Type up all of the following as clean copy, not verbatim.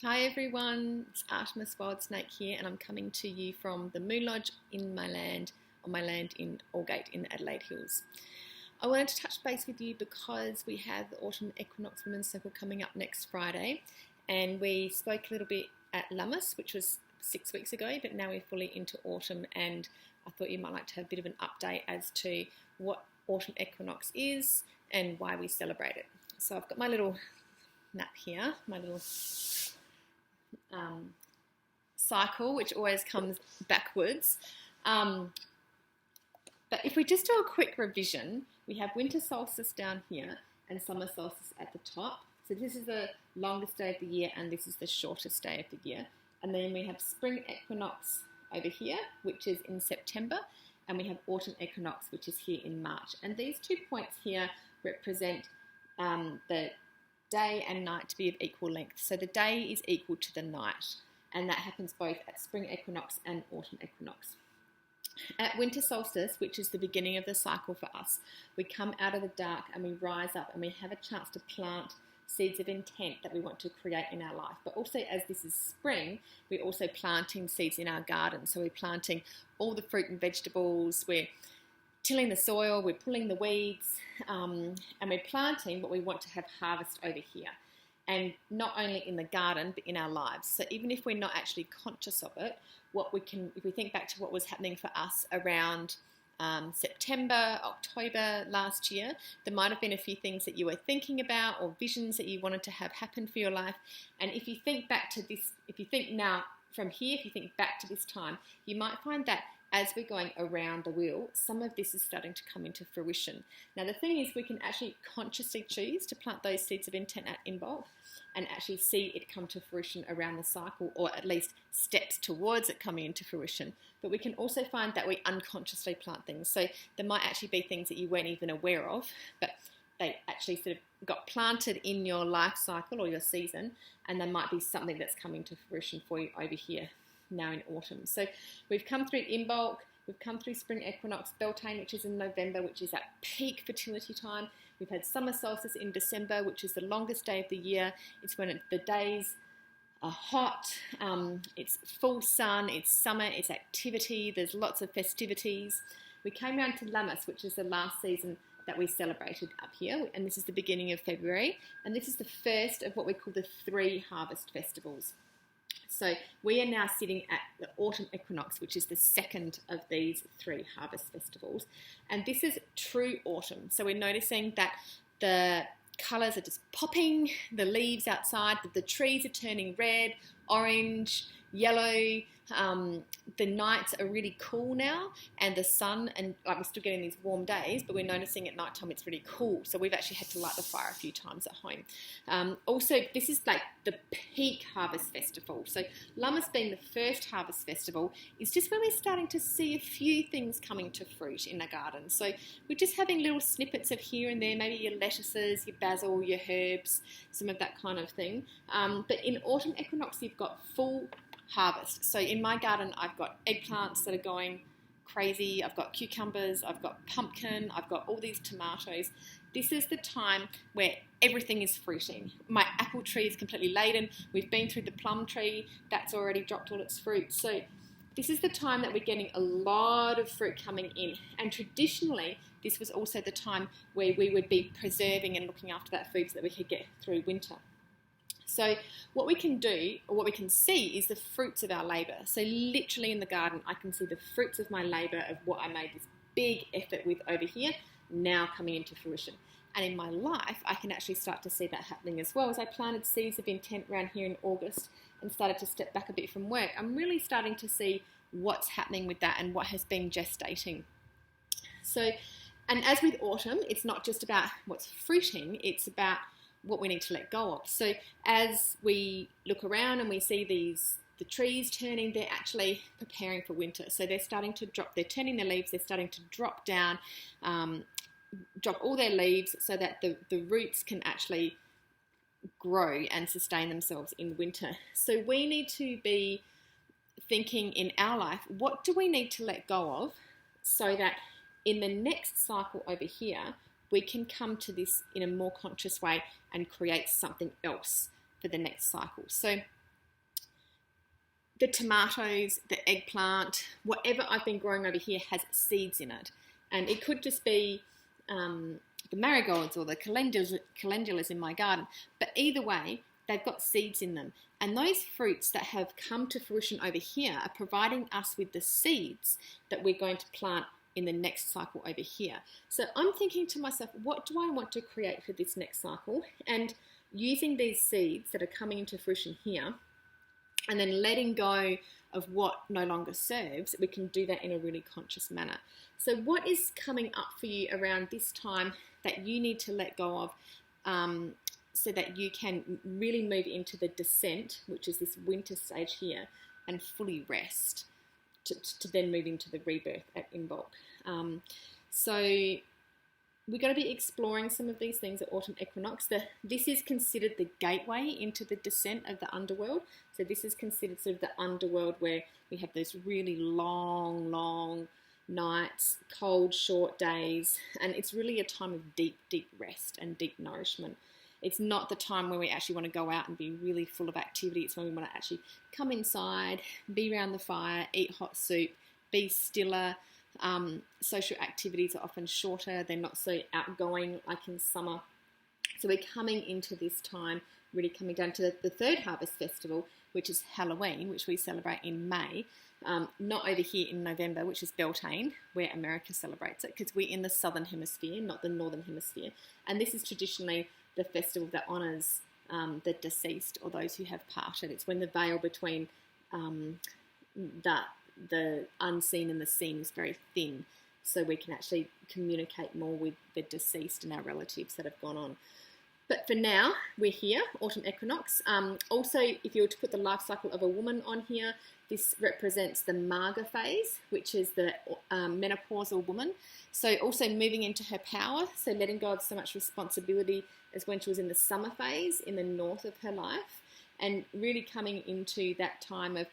Hi everyone, it's Artemis WildSnake here, and I'm coming to you from the Moon Lodge on my land in Aldgate in the Adelaide Hills. I wanted to touch base with you because we have the Autumn Equinox Women's Circle coming up next Friday, and we spoke a little bit at Lammas, which was 6 weeks ago, but now we're fully into autumn, and I thought you might like to have a bit of an update as to what Autumn Equinox is and why we celebrate it. So I've got my little map here, my little cycle, which always comes backwards. But if we just do a quick revision, we have winter solstice down here and summer solstice at the top. So this is the longest day of the year and this is the shortest day of the year. And then we have spring equinox over here, which is in September, and we have autumn equinox, which is here in March. And these 2 points here represent the day and night to be of equal length. So the day is equal to the night, and that happens both at spring equinox and autumn equinox. At winter solstice, which is the beginning of the cycle for us, we come out of the dark and we rise up and we have a chance to plant seeds of intent that we want to create in our life. But also, as this is spring, we're also planting seeds in our garden. So we're planting all the fruit and vegetables, we're tilling the soil, we're pulling the weeds, and we're planting what we want to have harvest over here. And not only in the garden, but in our lives. So even if we're not actually conscious of it, if we think back to what was happening for us around September, October last year, there might have been a few things that you were thinking about or visions that you wanted to have happen for your life. And if you think back to this, if you think now from here, if you think back to this time, you might find that as we're going around the wheel, some of this is starting to come into fruition. Now, the thing is, we can actually consciously choose to plant those seeds of intent in bulk and actually see it come to fruition around the cycle, or at least steps towards it coming into fruition. But we can also find that we unconsciously plant things. So there might actually be things that you weren't even aware of, but they actually sort of got planted in your life cycle or your season, and there might be something that's coming to fruition for you over here now in autumn. So we've come through Imbolc, we've come through spring equinox, Beltane, which is in November, which is at peak fertility time. We've had summer solstice in December, which is the longest day of the year. It's when the days are hot, it's full sun, it's summer, it's activity, there's lots of festivities. We came around to Lammas, which is the last season that we celebrated up here, and this is the beginning of February, and this is the first of what we call the 3 harvest festivals. So we are now sitting at the autumn equinox, which is the second of these 3 harvest festivals. And this is true autumn. So we're noticing that the colours are just popping, the leaves outside, the trees are turning red, orange, yellow. The nights are really cool now, and the sun, and like we're still getting these warm days, but we're noticing at night time it's really cool. So we've actually had to light the fire a few times at home. Also, this is like the peak harvest festival. So Lammas being the first harvest festival is just where we're starting to see a few things coming to fruit in the garden. So we're just having little snippets of here and there, maybe your lettuces, your basil, your herbs, some of that kind of thing. But in autumn equinox, you've got full harvest. So in my garden, I've got eggplants that are going crazy. I've got cucumbers, I've got pumpkin, I've got all these tomatoes. This is the time where everything is fruiting. My apple tree is completely laden. We've been through the plum tree. That's already dropped all its fruit. So this is the time that we're getting a lot of fruit coming in. And traditionally, this was also the time where we would be preserving and looking after that food so that we could get through winter. So what we can do, or what we can see, is the fruits of our labour. So literally in the garden, I can see the fruits of my labour, of what I made this big effort with over here, now coming into fruition. And in my life, I can actually start to see that happening as well. As I planted seeds of intent around here in August and started to step back a bit from work, I'm really starting to see what's happening with that and what has been gestating. So, and as with autumn, it's not just about what's fruiting, it's about what we need to let go of. So as we look around and we see the trees turning, they're actually preparing for winter. So they're starting to drop, they're turning their leaves, they're starting to drop down, drop all their leaves so that the roots can actually grow and sustain themselves in winter. So we need to be thinking in our life, what do we need to let go of so that in the next cycle over here, we can come to this in a more conscious way and create something else for the next cycle. So the tomatoes, the eggplant, whatever I've been growing over here has seeds in it. And it could just be the marigolds or the calendulas in my garden. But either way, they've got seeds in them. And those fruits that have come to fruition over here are providing us with the seeds that we're going to plant in the next cycle over here. So I'm thinking to myself, what do I want to create for this next cycle? And using these seeds that are coming into fruition here, and then letting go of what no longer serves, we can do that in a really conscious manner. So what is coming up for you around this time that you need to let go of, so that you can really move into the descent, which is this winter stage here, and fully rest to then move into the rebirth at Imbolc. So we're going to be exploring some of these things at Autumn Equinox. This is considered the gateway into the descent of the underworld. So this is considered sort of the underworld where we have those really long nights, cold, short days, and it's really a time of deep rest and deep nourishment. It's not the time where we actually want to go out and be really full of activity. It's when we want to actually come inside, be around the fire, eat hot soup, be stiller. Social activities are often shorter. They're not so outgoing like in summer. So we're coming into this time, really coming down to the third harvest festival, which is Halloween, which we celebrate in May. Not over here in November, which is Beltane, where America celebrates it, because we're in the southern hemisphere, not the northern hemisphere. And this is traditionally the festival that honours the deceased or those who have parted. It's when the veil between the unseen and the seen is very thin, so we can actually communicate more with the deceased and our relatives that have gone on. But for now, we're here, Autumn Equinox. Also, if you were to put the life cycle of a woman on here, this represents the Marga Phase, which is the menopausal woman. So also moving into her power, so letting go of so much responsibility as when she was in the summer phase in the north of her life, and really coming into that time of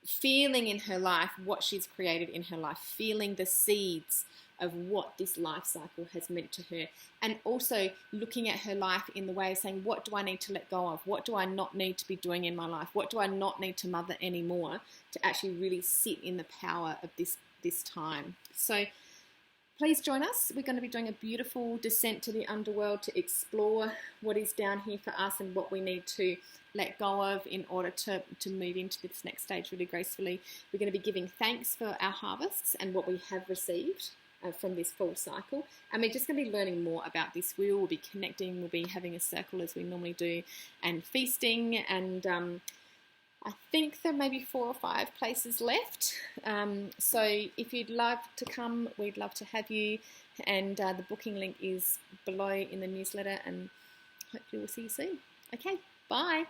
feeling in her life what she's created in her life, feeling the seeds of what this life cycle has meant to her, and also looking at her life in the way of saying, what do I need to let go of? What do I not need to be doing in my life? What do I not need to mother anymore, to actually really sit in the power of this time? So please join us. We're going to be doing a beautiful descent to the underworld to explore what is down here for us and what we need to let go of in order to move into this next stage really gracefully. We're going to be giving thanks for our harvests and what we have received from this fall cycle, and we're just going to be learning more about this wheel. We'll be connecting, we'll be having a circle as we normally do, and feasting, and I think there may be 4 or 5 places left, so if you'd love to come, we'd love to have you, and the booking link is below in the newsletter, and hopefully we'll see you soon. Okay, bye.